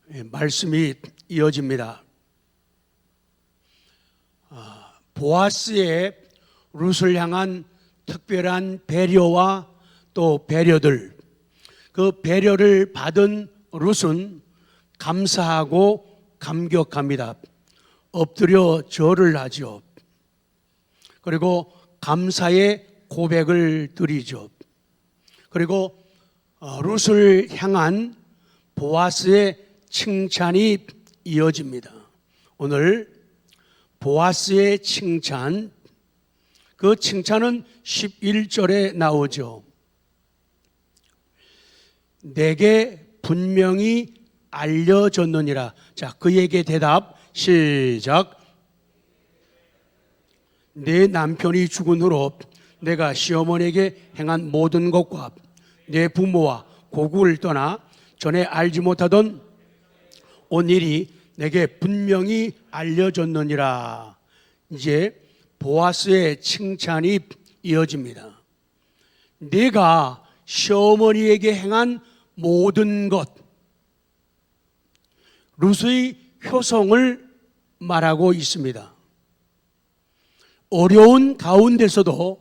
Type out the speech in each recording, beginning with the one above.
말씀이 이어집니다. 보아스의 룻을 향한 특별한 배려와 또 배려들, 그 배려를 받은 룻은 감사하고 감격합니다. 엎드려 절을 하죠. 그리고 감사의 고백을 드리죠. 그리고 룻을 향한 보아스의 칭찬이 이어집니다. 오늘 보아스의 칭찬, 그 칭찬은 11절에 나오죠. 내게 분명히 알려졌느니라. 자, 그에게 대답 시작. 내 남편이 죽은 후로 내가 시어머니에게 행한 모든 것과 내 부모와 고국을 떠나 전에 알지 못하던 온 일이 내게 분명히 알려졌느니라. 이제 보아스의 칭찬이 이어집니다. 내가 시어머니에게 행한 모든 것, 룻의 효성을 말하고 있습니다. 어려운 가운데서도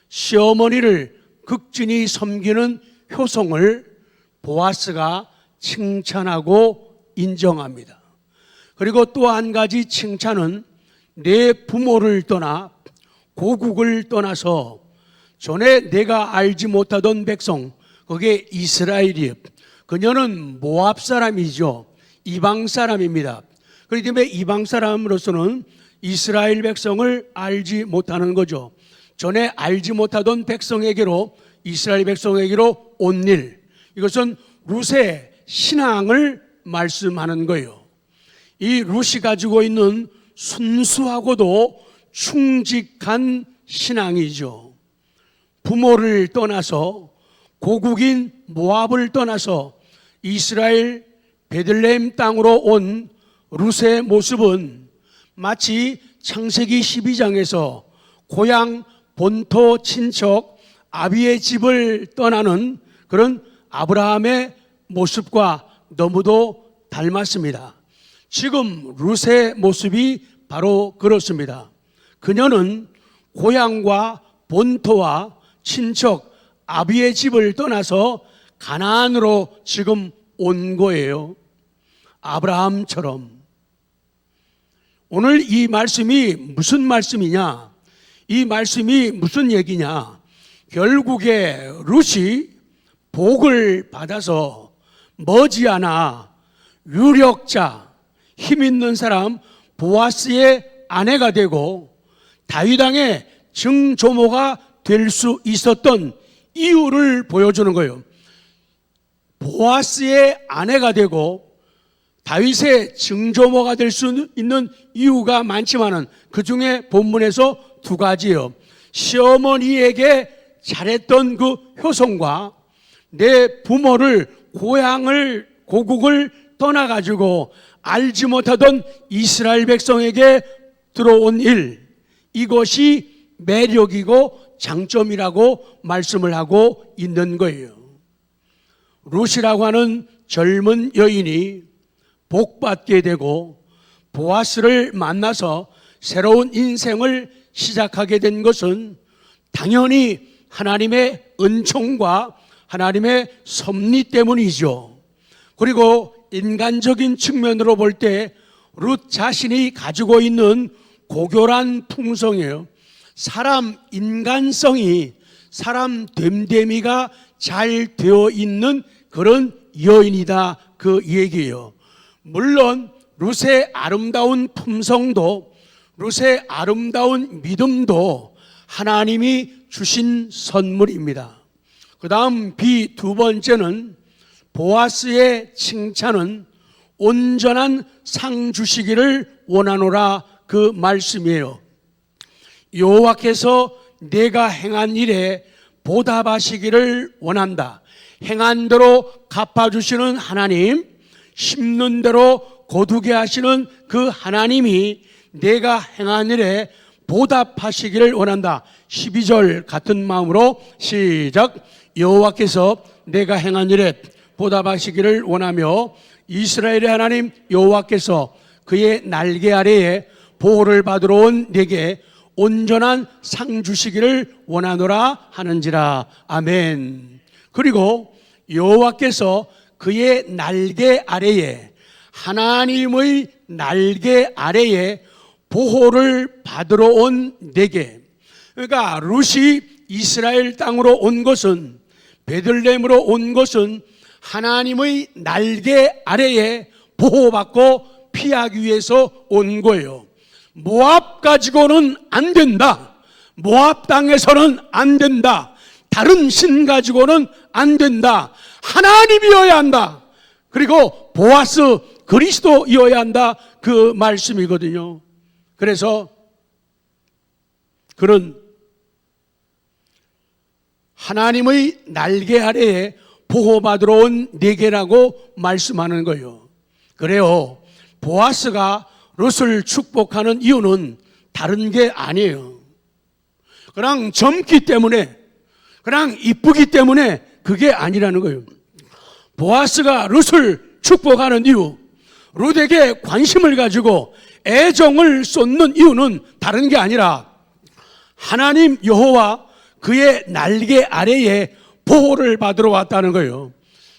시어머니를 극진히 섬기는 효성을 보아스가 칭찬하고 인정합니다. 그리고 또 한 가지 칭찬은 내 부모를 떠나 고국을 떠나서 전에 내가 알지 못하던 백성, 그게 이스라엘이에요. 그녀는 모압 사람이죠. 이방 사람입니다. 그렇기 때문에 이방 사람으로서는 이스라엘 백성을 알지 못하는 거죠. 전에 알지 못하던 백성에게로, 이스라엘 백성에게로 온 일, 이것은 룻의 신앙을 말씀하는 거예요. 이 룻이 가지고 있는 순수하고도 충직한 신앙이죠. 부모를 떠나서 고국인 모압을 떠나서 이스라엘 베들레헴 땅으로 온 룻의 모습은 마치 창세기 12장에서 고향 본토 친척 아비의 집을 떠나는 그런 아브라함의 모습과 너무도 닮았습니다. 지금 룻의 모습이 바로 그렇습니다. 그녀는 고향과 본토와 친척 아비의 집을 떠나서 가나안으로 지금 온 거예요. 아브라함처럼. 오늘 이 말씀이 무슨 말씀이냐? 이 말씀이 무슨 얘기냐? 결국에 룻이 복을 받아서 머지않아 유력자, 힘 있는 사람 보아스의 아내가 되고 다윗 왕의 증조모가 될 수 있었던 이유를 보여주는 거예요. 보아스의 아내가 되고 다윗의 증조모가 될 수 있는 이유가 많지만은 그 중에 본문에서 두 가지예요. 시어머니에게 잘했던 그 효성과 내 부모를 고국을 떠나가지고 알지 못하던 이스라엘 백성에게 들어온 일, 이것이 매력이고 장점이라고 말씀을 하고 있는 거예요. 룻이라고 하는 젊은 여인이 복받게 되고 보아스를 만나서 새로운 인생을 시작하게 된 것은 당연히 하나님의 은총과 하나님의 섭리 때문이죠. 그리고 인간적인 측면으로 볼 때 룻 자신이 가지고 있는 고결한 풍성이에요. 사람 인간성이, 사람 됨됨이가 잘 되어 있는 그런 여인이다, 그 얘기예요. 물론 룻의 아름다운 품성도, 룻의 아름다운 믿음도 하나님이 주신 선물입니다. 그 다음 두 번째는 보아스의 칭찬은 온전한 상 주시기를 원하노라, 그 말씀이에요. 여호와께서 내가 행한 일에 보답하시기를 원한다. 행한 대로 갚아주시는 하나님, 심는 대로 거두게 하시는 그 하나님이 내가 행한 일에 보답하시기를 원한다. 12절 같은 마음으로 시작. 여호와께서 내가 행한 일에 보답하시기를 원하며 이스라엘의 하나님 여호와께서 그의 날개 아래에 보호를 받으러 온 내게 온전한 상 주시기를 원하노라 하는지라. 아멘. 그리고 여호와께서 그의 날개 아래에, 하나님의 날개 아래에 보호를 받으러 온 내게, 그러니까 룻이 이스라엘 땅으로 온 것은, 베들레헴으로 온 것은 하나님의 날개 아래에 보호받고 피하기 위해서 온 거예요. 모압 가지고는 안 된다. 모압 땅에서는 안 된다. 다른 신 가지고는 안 된다. 하나님이어야 한다. 그리고 보아스 그리스도이어야 한다. 그 말씀이거든요. 그래서 그런 하나님의 날개 아래에 보호받으러 온 내게라고 말씀하는 거예요. 그래요. 보아스가 룻을 축복하는 이유는 다른 게 아니에요. 그냥 젊기 때문에, 그냥 이쁘기 때문에 그게 아니라는 거예요. 보아스가 룻을 축복하는 이유, 룻에게 관심을 가지고 애정을 쏟는 이유는 다른 게 아니라 하나님 여호와 그의 날개 아래에 보호를 받으러 왔다는 거예요.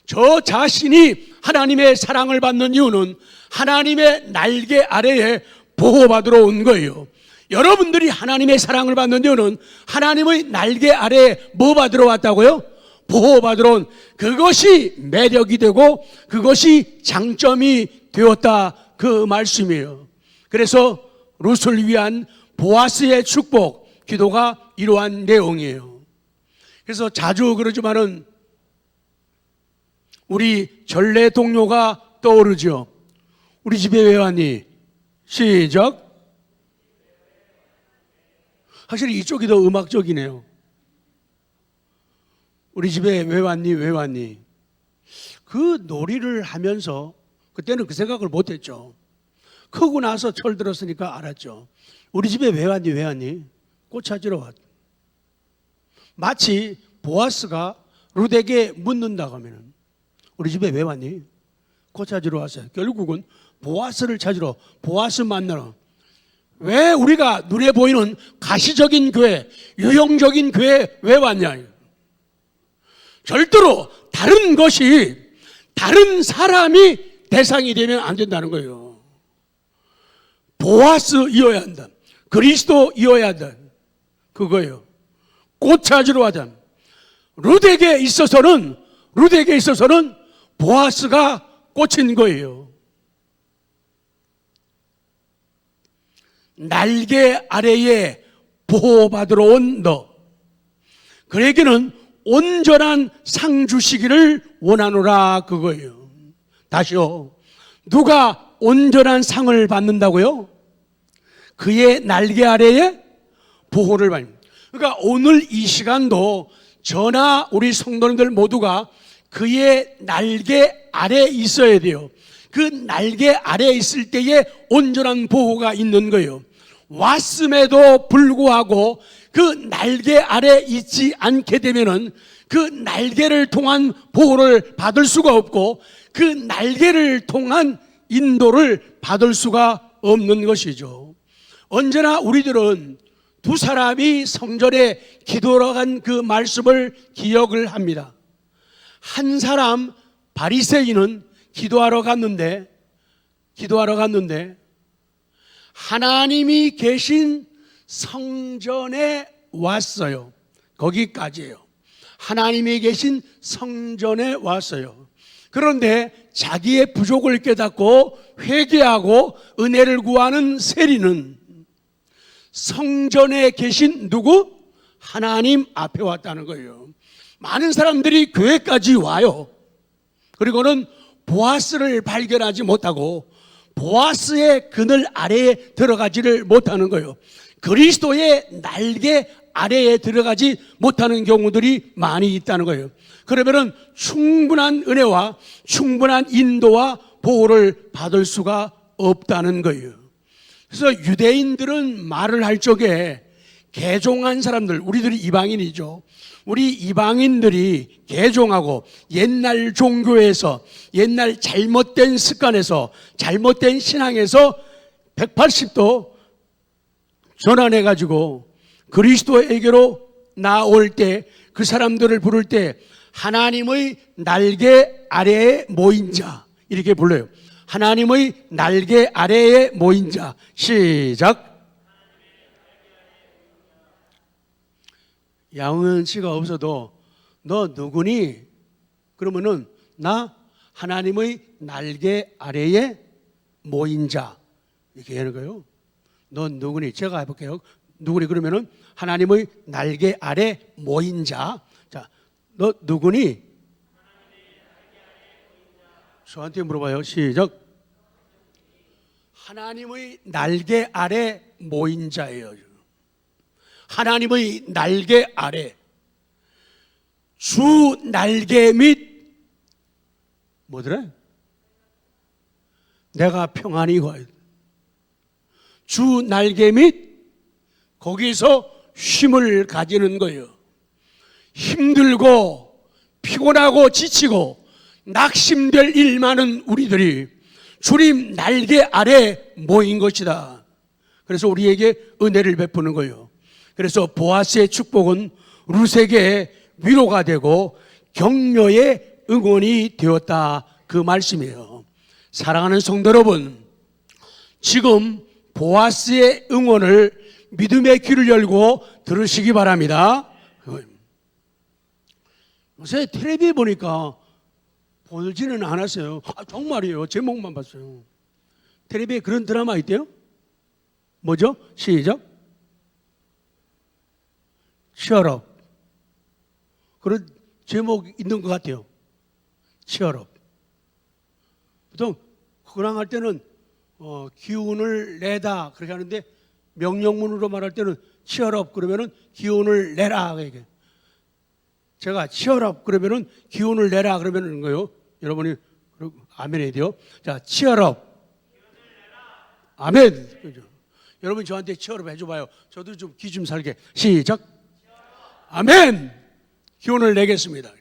저 자신이 하나님의 사랑을 받는 이유는 하나님의 날개 아래에 보호받으러 온 거예요. 여러분들이 하나님의 사랑을 받는 이유는 하나님의 날개 아래에 뭐 받으러 왔다고요? 보호받으러 온, 그것이 매력이 되고 그것이 장점이 되었다, 그 말씀이에요. 그래서 룻을 위한 보아스의 축복 기도가 이러한 내용이에요. 그래서 자주 그러지만은 우리 전래 동료가 떠오르죠. 우리 집에 왜 왔니? 시작. 확실히 이쪽이 더 음악적이네요. 우리 집에 왜 왔니? 왜 왔니? 그 놀이를 하면서 그때는 그 생각을 못했죠. 크고 나서 철들었으니까 알았죠. 우리 집에 왜 왔니? 왜 왔니? 꽃 찾으러 왔. 마치 보아스가 룻에게 묻는다고 하면 우리 집에 왜 왔니? 꽃 찾으러 왔어요. 결국은 보아스를 찾으러, 보아스 만나러. 왜 우리가 눈에 보이는 가시적인 교회, 유형적인 교회에 왜 왔냐? 절대로 다른 것이, 다른 사람이 대상이 되면 안 된다는 거예요. 보아스이어야 한다. 그리스도이어야 한다. 그거예요. 꽃 찾으러 왔다. 룻에게 있어서는 보아스가 꽂힌 거예요. 날개 아래에 보호받으러 온 너, 그에게는 온전한 상 주시기를 원하노라, 그거예요. 다시요. 누가 온전한 상을 받는다고요? 그의 날개 아래에 보호를 받습니다. 그러니까 오늘 이 시간도 저나 우리 성도님들 모두가 그의 날개 아래에 있어야 돼요. 그 날개 아래에 있을 때에 온전한 보호가 있는 거예요. 왔음에도 불구하고 그 날개 아래에 있지 않게 되면은 그 날개를 통한 보호를 받을 수가 없고 그 날개를 통한 인도를 받을 수가 없는 것이죠. 언제나 우리들은 두 사람이 성전에 기도하러 간 그 말씀을 기억을 합니다. 한 사람 바리새인은 기도하러 갔는데 하나님이 계신 성전에 왔어요. 거기까지예요. 하나님이 계신 성전에 왔어요. 그런데 자기의 부족을 깨닫고 회개하고 은혜를 구하는 세리는 성전에 계신 누구? 하나님 앞에 왔다는 거예요. 많은 사람들이 교회까지 와요. 그리고는 보아스를 발견하지 못하고 보아스의 그늘 아래에 들어가지를 못하는 거예요. 그리스도의 날개 아래에 들어가지 못하는 경우들이 많이 있다는 거예요. 그러면은 충분한 은혜와 충분한 인도와 보호를 받을 수가 없다는 거예요. 그래서 유대인들은 말을 할 적에 개종한 사람들, 우리들이 이방인이죠. 우리 이방인들이 개종하고 옛날 종교에서, 옛날 잘못된 습관에서, 잘못된 신앙에서 180도 전환해가지고 그리스도에게로 나올 때, 그 사람들을 부를 때 하나님의 날개 아래에 모인 자, 이렇게 불러요. 하나님의 날개 아래에 모인 자. 시작. 양은 씨가 없어도 너 누구니? 그러면은 나 하나님의 날개 아래에 모인 자, 이렇게 하는 거예요. 너 누구니? 제가 해볼게요. 누구니? 그러면은 하나님의 날개 아래 모인 자. 자, 너 누구니? 저한테 물어봐요. 시작. 하나님의 날개 아래 모인 자예요. 하나님의 날개 아래. 주 날개 밑 뭐더래? 내가 평안히 가야 돼. 주 날개 밑 거기서 쉼을 가지는 거예요. 힘들고 피곤하고 지치고 낙심될 일 많은 우리들이 주님 날개 아래 모인 것이다. 그래서 우리에게 은혜를 베푸는 거예요. 그래서 보아스의 축복은 룻에게 위로가 되고 격려의 응원이 되었다, 그 말씀이에요. 사랑하는 성도 여러분, 지금 보아스의 응원을 믿음의 귀를 열고 들으시기 바랍니다. 요새 텔레비에 보니까 보지는 않았어요. 정말이에요. 제목만 봤어요. 텔레비에 그런 드라마 있대요? 뭐죠? 시작. 치얼업. 그런 제목 있는 것 같아요. 치얼업. 보통 근황할 때는 기운을 내다 그렇게 하는데, 명령문으로 말할 때는 치얼업 그러면은 기운을 내라. 이게 제가 치얼업 그러면은 기운을 내라 그러면은 거요. 여러분이 아멘 해야 돼요. 자, 치얼업. 아멘. 그죠? 여러분 저한테 치얼업 해줘봐요. 저도 좀 기 좀 살게. 시작. 아멘. 기운을 내겠습니다.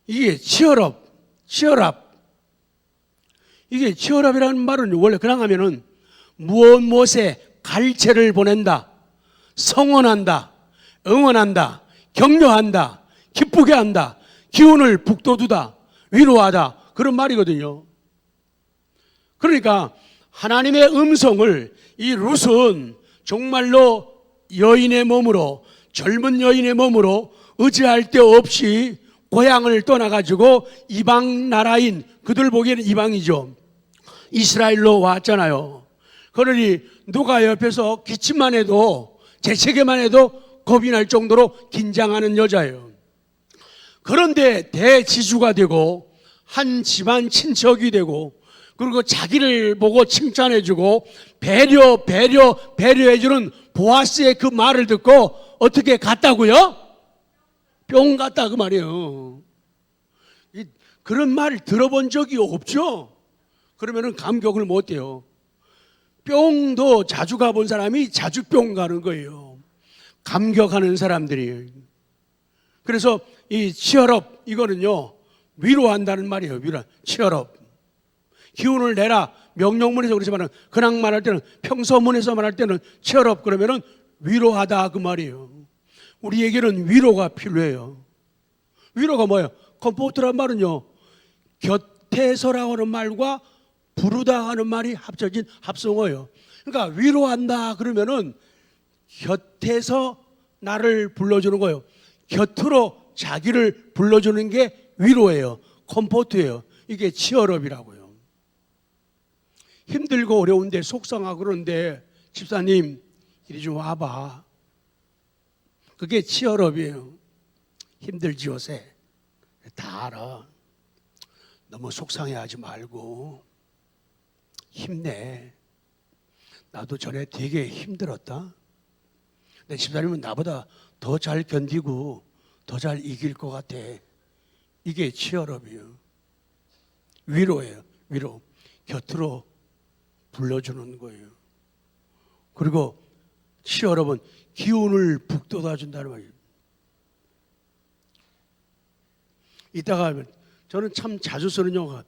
이게 치얼업, 치얼업. 이게 치얼업이라는 말은 원래 그냥 하면은 무엇에 갈채를 보낸다, 성원한다, 응원한다, 격려한다, 기쁘게 한다, 기운을 북돋우다, 위로하다, 그런 말이거든요. 그러니까 하나님의 음성을 이 룻은 정말로 여인의 몸으로, 젊은 여인의 몸으로 의지할 데 없이 고향을 떠나가지고 이방 나라인, 그들 보기에는 이방이죠, 이스라엘로 왔잖아요. 그러니 누가 옆에서 기침만 해도, 재채기만 해도 겁이 날 정도로 긴장하는 여자예요. 그런데 대지주가 되고 한 집안 친척이 되고, 그리고 자기를 보고 칭찬해주고 배려해주는 보아스의 그 말을 듣고 어떻게 갔다고요? 뿅 갔다, 그 말이에요. 그런 말 들어본 적이 없죠? 그러면은 감격을 못 해요. 뿅도 자주 가본 사람이 자주 뿅 가는 거예요. 감격하는 사람들이. 그래서 이 치얼업, 이거는요 위로한다는 말이에요. 위로, 치얼업. 기운을 내라, 명령문에서 그렇지만 그냥 말할 때는, 평서문에서 말할 때는 치얼업 그러면은 위로하다, 그 말이에요. 우리에게는 위로가 필요해요. 위로가 뭐예요? 컴포트란 말은요 곁에서라고 하는 말과 부르다 하는 말이 합쳐진 합성어예요. 그러니까 위로한다 그러면은 곁에서 나를 불러주는 거예요. 곁으로 자기를 불러주는 게 위로예요. 컴포트예요. 이게 치얼업이라고요. 힘들고 어려운데 속상하고 그런데 집사님 이리 좀 와봐. 그게 치얼업이에요. 힘들지 요새. 다 알아. 너무 속상해하지 말고 힘내. 나도 전에 되게 힘들었다. 내 집사님은 나보다 더 잘 견디고 더 잘 이길 것 같아. 이게 치얼업이에요. 위로예요. 위로. 곁으로 불러주는 거예요. 그리고 여러분, 기운을 북돋아 준다는 말이에요. 이따가 저는 참 자주 쓰는 용어가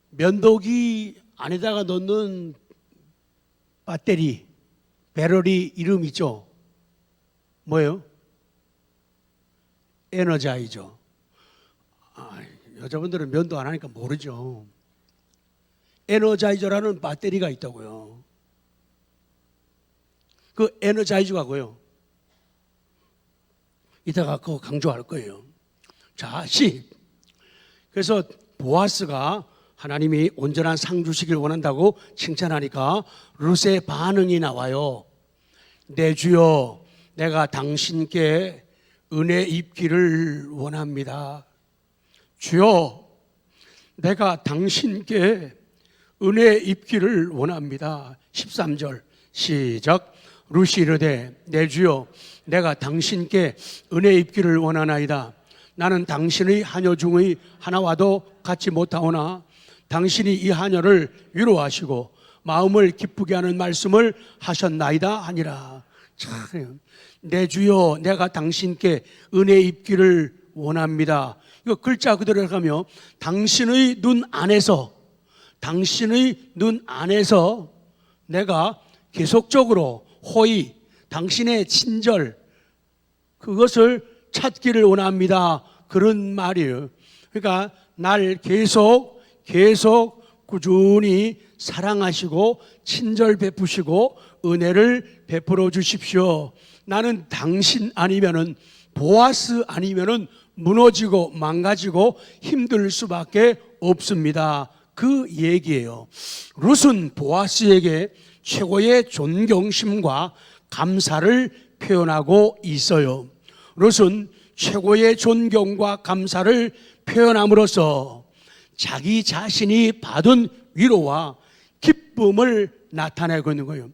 면도기 안에다가 넣는 배터리, 배터리 이름 있죠? 뭐예요? 에너자이저. 여자분들은 면도 안 하니까 모르죠. 에너자이저라는 배터리가 있다고요. 그 에너자이저가고요. 이따가 그거 강조할 거예요. 자, 그래서 보아스가 하나님이 온전한 상 주시길 원한다고 칭찬하니까 룻의 반응이 나와요. 내 주여, 내가 당신께 은혜 입기를 원합니다. 주여, 내가 당신께 은혜 입기를 원합니다. 13절 시작. 룻이 이르되 내 주여, 내가 당신께 은혜 입기를 원하나이다. 나는 당신의 하녀 중의 하나와도 같지 못하오나 당신이 이 하녀를 위로하시고 마음을 기쁘게 하는 말씀을 하셨나이다 하니라. 참, 내 주여, 내가 당신께 은혜 입기를 원합니다. 이거 글자 그대로 가면 당신의 눈 안에서 내가 계속적으로 호의, 당신의 친절, 그것을 찾기를 원합니다. 그런 말이에요. 그러니까 날 계속 꾸준히 사랑하시고 친절 베푸시고 은혜를 베풀어 주십시오. 나는 당신 아니면은, 보아스 아니면은 무너지고 망가지고 힘들 수밖에 없습니다. 그 얘기예요. 룻은 보아스에게 최고의 존경심과 감사를 표현하고 있어요. 룻은 최고의 존경과 감사를 표현함으로써 자기 자신이 받은 위로와 기쁨을 나타내고 있는 거예요.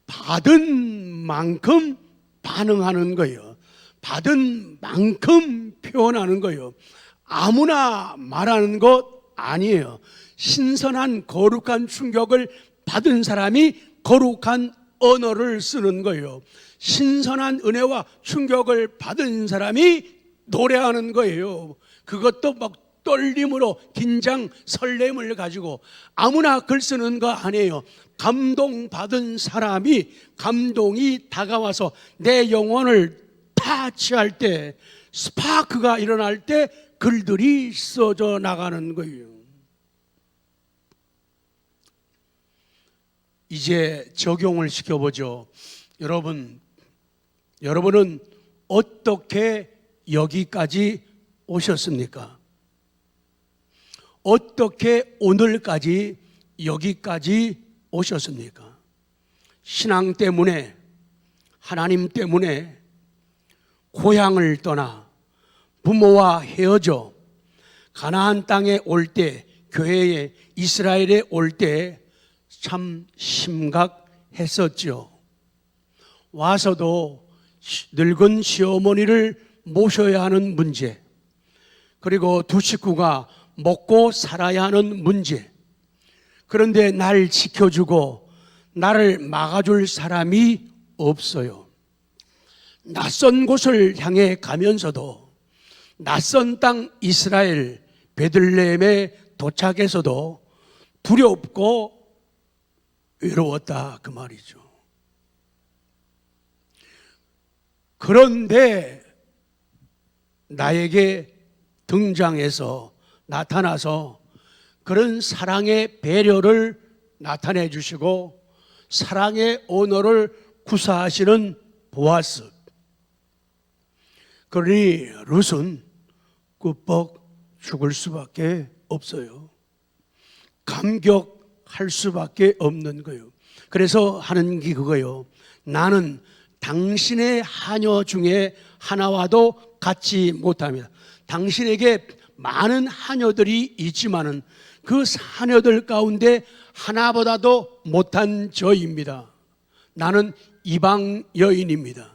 받은 만큼 반응하는 거예요. 받은 만큼 표현하는 거예요. 아무나 말하는 것 아니에요. 신선한 거룩한 충격을 받은 사람이 거룩한 언어를 쓰는 거예요. 신선한 은혜와 충격을 받은 사람이 노래하는 거예요. 그것도 막 떨림으로 긴장, 설렘을 가지고 아무나 글 쓰는 거 아니에요. 감동받은 사람이 감동이 다가와서 내 영혼을 타치할 때, 스파크가 일어날 때 글들이 써져 나가는 거예요. 이제 적용을 시켜보죠. 여러분은 어떻게 여기까지 오셨습니까? 어떻게 오늘까지 여기까지 오셨습니까? 신앙 때문에, 하나님 때문에 고향을 떠나 부모와 헤어져 가나안 땅에 올 때, 교회에, 이스라엘에 올 때 참 심각했었죠. 와서도 늙은 시어머니를 모셔야 하는 문제, 그리고 두 식구가 먹고 살아야 하는 문제. 그런데 날 지켜주고 나를 막아줄 사람이 없어요. 낯선 곳을 향해 가면서도, 낯선 땅 이스라엘 베들레헴에 도착해서도 두렵고 외로웠다, 그 말이죠. 그런데 나에게 등장해서, 나타나서 그런 사랑의 배려를 나타내 주시고 사랑의 언어를 구사하시는 보아스. 그러니 룻은 끄뻑 죽을 수밖에 없어요. 감격할 수밖에 없는 거예요. 그래서 하는 게 그거예요. 나는 당신의 하녀 중에 하나와도 같지 못합니다. 당신에게 많은 하녀들이 있지만은 그 하녀들 가운데 하나보다도 못한 저입니다. 나는 이방 여인입니다.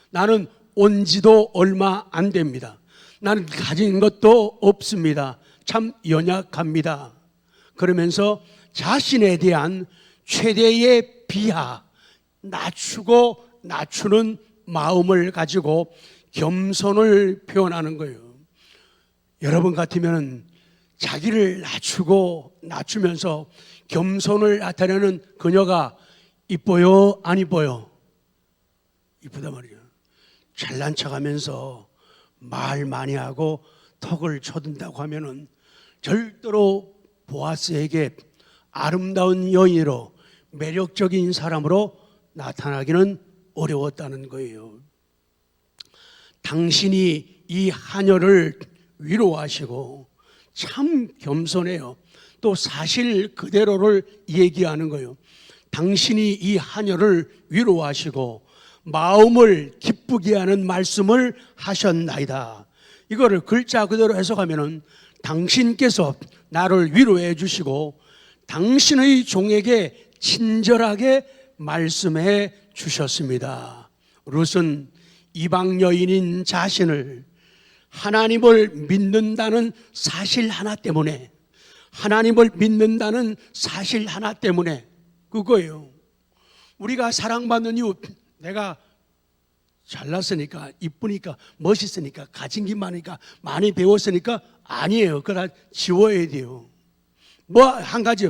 나는 온 지도 얼마 안 됩니다. 나는 가진 것도 없습니다. 참 연약합니다. 그러면서 자신에 대한 최대의 비하, 낮추고 낮추는 마음을 가지고 겸손을 표현하는 거예요. 여러분 같으면 자기를 낮추고 낮추면서 겸손을 나타내는 그녀가 이뻐요? 안 이뻐요? 이쁘단 말이에요. 잘난 척하면서 말 많이 하고 턱을 쳐든다고 하면은 절대로 보아스에게 아름다운 여인으로 매력적인 사람으로 나타나기는 어려웠다는 거예요. 당신이 이 하녀를 위로하시고 참 겸손해요. 또 사실 그대로를 얘기하는 거예요. 당신이 이 하녀를 위로하시고 마음을 기쁘게 하는 말씀을 하셨나이다. 이거를 글자 그대로 해석하면은 당신께서 나를 위로해 주시고 당신의 종에게 친절하게 말씀해 주셨습니다. 룻은 이방 여인인 자신을 하나님을 믿는다는 사실 하나 때문에, 하나님을 믿는다는 사실 하나 때문에 그거예요. 우리가 사랑받는 이유, 내가 잘났으니까, 이쁘니까, 멋있으니까, 가진 게 많으니까, 많이 배웠으니까 아니에요. 그거 다 지워야 돼요. 뭐 한 가지,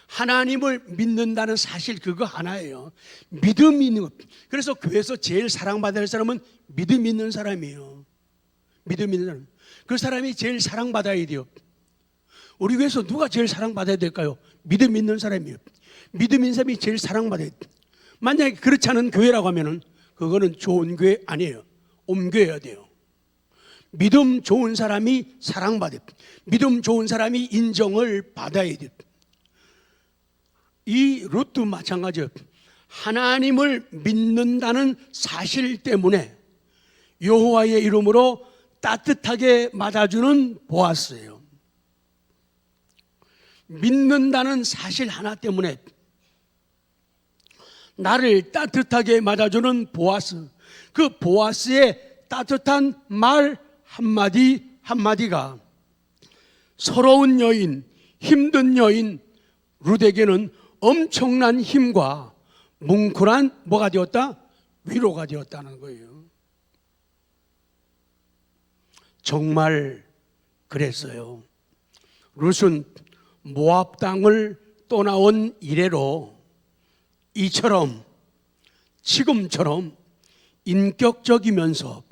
하나님을 믿는다는 사실 그거 하나예요. 믿음이 있는 것. 그래서 교회에서 제일 사랑받아야 할 사람은 믿음 있는 사람이에요. 믿음 있는 사람. 그 사람이 제일 사랑받아야 돼요. 우리 교회에서 누가 제일 사랑받아야 될까요? 믿음 있는 사람이에요. 믿음 있는 사람이 제일 사랑받아야 돼요. 만약에 그렇지 않은 교회라고 하면은 그거는 좋은 교회 아니에요. 옮겨야 돼요. 믿음 좋은 사람이 사랑받아요. 믿음 좋은 사람이 인정을 받아야 돼요. 이 룻도 마찬가지예요. 하나님을 믿는다는 사실 때문에 여호와의 이름으로 따뜻하게 맞아주는 보아스예요. 믿는다는 사실 하나 때문에 나를 따뜻하게 맞아주는 보아스, 그 보아스의 따뜻한 말 한마디 한마디가 서러운 여인, 힘든 여인 룻에게는 엄청난 힘과 뭉클한 뭐가 되었다? 위로가 되었다는 거예요. 정말 그랬어요. 룻은 모압 땅을 떠나온 이래로 이처럼 지금처럼 인격적이면서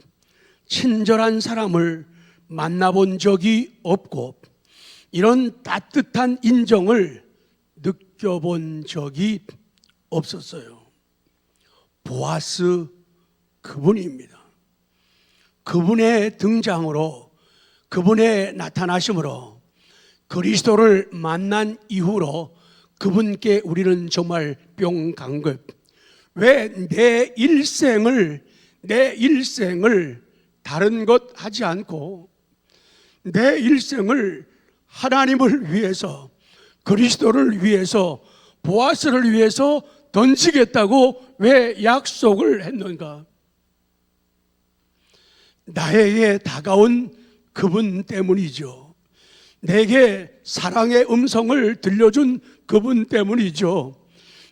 친절한 사람을 만나본 적이 없고 이런 따뜻한 인정을 느껴본 적이 없었어요. 보아스 그분입니다. 그분의 등장으로, 그분의 나타나심으로, 그리스도를 만난 이후로 그분께 우리는 정말 뿅 간 거예요. 왜 내 일생을 다른 것 하지 않고 내 일생을 하나님을 위해서, 그리스도를 위해서, 보아스를 위해서 던지겠다고 왜 약속을 했는가? 나에게 다가온 그분 때문이죠. 내게 사랑의 음성을 들려준 그분 때문이죠.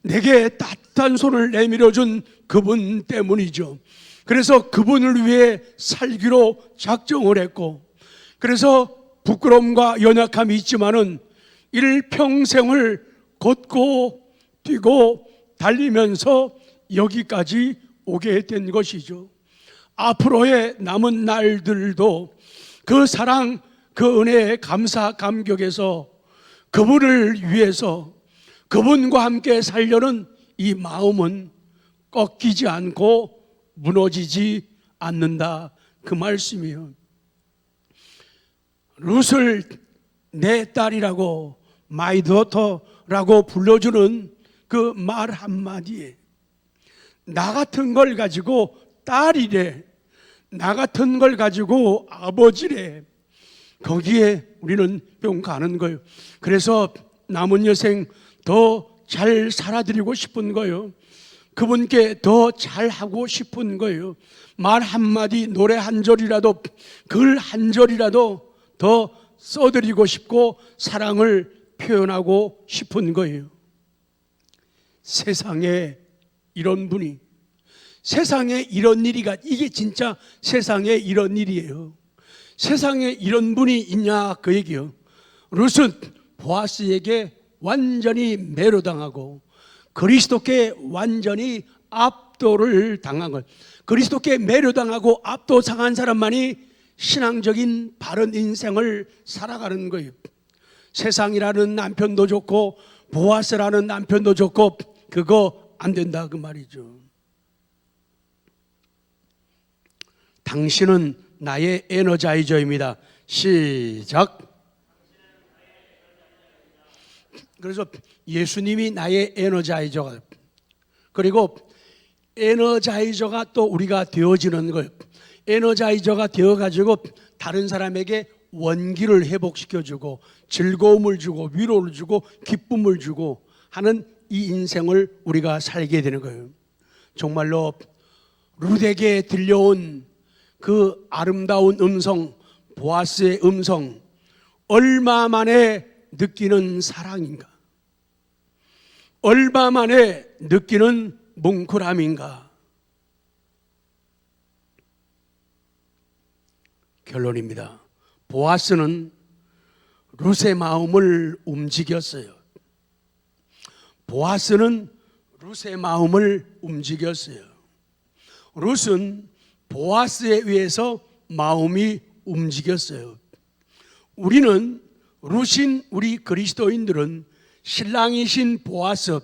내게 따뜻한 손을 내밀어준 그분 때문이죠. 그래서 그분을 위해 살기로 작정을 했고, 그래서 부끄러움과 연약함이 있지만은 일평생을 걷고 뛰고 달리면서 여기까지 오게 된 것이죠. 앞으로의 남은 날들도 그 사랑, 그 은혜의 감사 감격에서 그분을 위해서 그분과 함께 살려는 이 마음은 꺾이지 않고 무너지지 않는다, 그 말씀이에요. 룻을 내 딸이라고, my daughter라고 불러주는 그 말 한마디에 나 같은 걸 가지고 딸이래, 나 같은 걸 가지고 아버지래, 거기에 우리는 뿅 가는 거예요. 그래서 남은 여생 더 잘 살아드리고 싶은 거예요. 그분께 더 잘하고 싶은 거예요. 말 한마디, 노래 한 절이라도, 글 한 절이라도 더 써드리고 싶고 사랑을 표현하고 싶은 거예요. 세상에 이런 분이, 세상에 이런 일이가, 이게 진짜 세상에 이런 일이에요. 세상에 이런 분이 있냐 그 얘기요. 룻은 보아스에게 완전히 매료당하고 그리스도께 완전히 압도를 당한 것. 그리스도께 매료당하고 압도당한 사람만이 신앙적인 바른 인생을 살아가는 거예요. 세상이라는 남편도 좋고 보아스라는 남편도 좋고 그거 안 된다 그 말이죠. 당신은 나의 에너자이저입니다. 시작. 그래서 예수님이 나의 에너자이저가, 그리고 에너자이저가 또 우리가 되어지는 거예요. 에너자이저가 되어가지고 다른 사람에게 원기를 회복시켜주고 즐거움을 주고 위로를 주고 기쁨을 주고 하는 이 인생을 우리가 살게 되는 거예요. 정말로 룻에게 들려온 그 아름다운 음성, 보아스의 음성, 얼마 만에 느끼는 사랑인가, 얼마 만에 느끼는 뭉클함인가. 결론입니다. 보아스는 룻의 마음을 움직였어요. 보아스는 룻의 마음을 움직였어요. 룻은 보아스에 의해서 마음이 움직였어요. 우리는 룻인 우리 그리스도인들은 신랑이신 보아스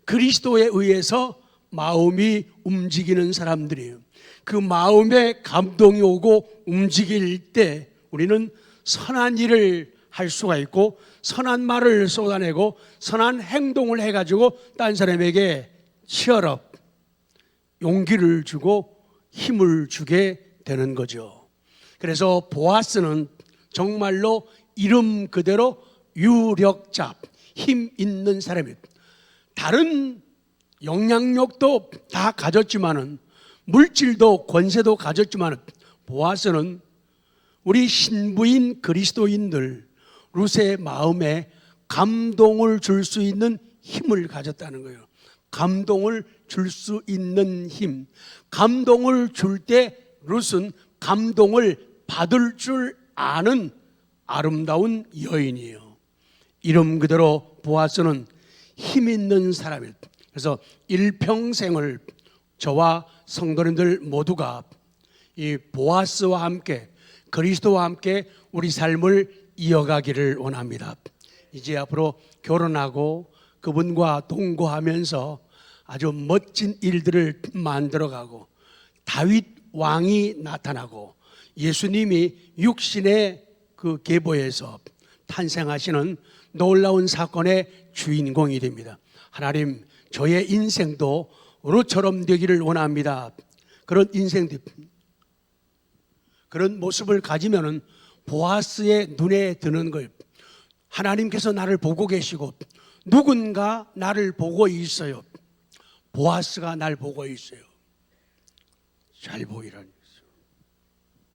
그리스도에 의해서 마음이 움직이는 사람들이에요. 그 마음에 감동이 오고 움직일 때 우리는 선한 일을 할 수가 있고 선한 말을 쏟아내고 선한 행동을 해가지고 딴 사람에게 치열업 용기를 주고 힘을 주게 되는 거죠. 그래서 보아스는 정말로 이름 그대로 유력자, 힘 있는 사람이에요. 다른 영향력도 다 가졌지만은, 물질도 권세도 가졌지만은, 보아스는 우리 신부인 그리스도인들 룻의 마음에 감동을 줄 수 있는 힘을 가졌다는 거예요. 감동을 줄 수 있는 힘. 감동을 줄 때 룻은 감동을 받을 줄 아는 아름다운 여인이에요. 이름 그대로 보아스는 힘 있는 사람이에요. 그래서 일평생을 저와 성도님들 모두가 이 보아스와 함께 그리스도와 함께 우리 삶을 이어가기를 원합니다. 이제 앞으로 결혼하고 그분과 동거하면서 아주 멋진 일들을 만들어가고 다윗 왕이 나타나고 예수님이 육신의 그 계보에서 탄생하시는 놀라운 사건의 주인공이 됩니다. 하나님, 저의 인생도 룻처럼 되기를 원합니다. 그런 인생, 그런 모습을 가지면은 보아스의 눈에 드는 거예요. 하나님께서 나를 보고 계시고 누군가 나를 보고 있어요. 보아스가 날 보고 있어요. 잘 보이라니.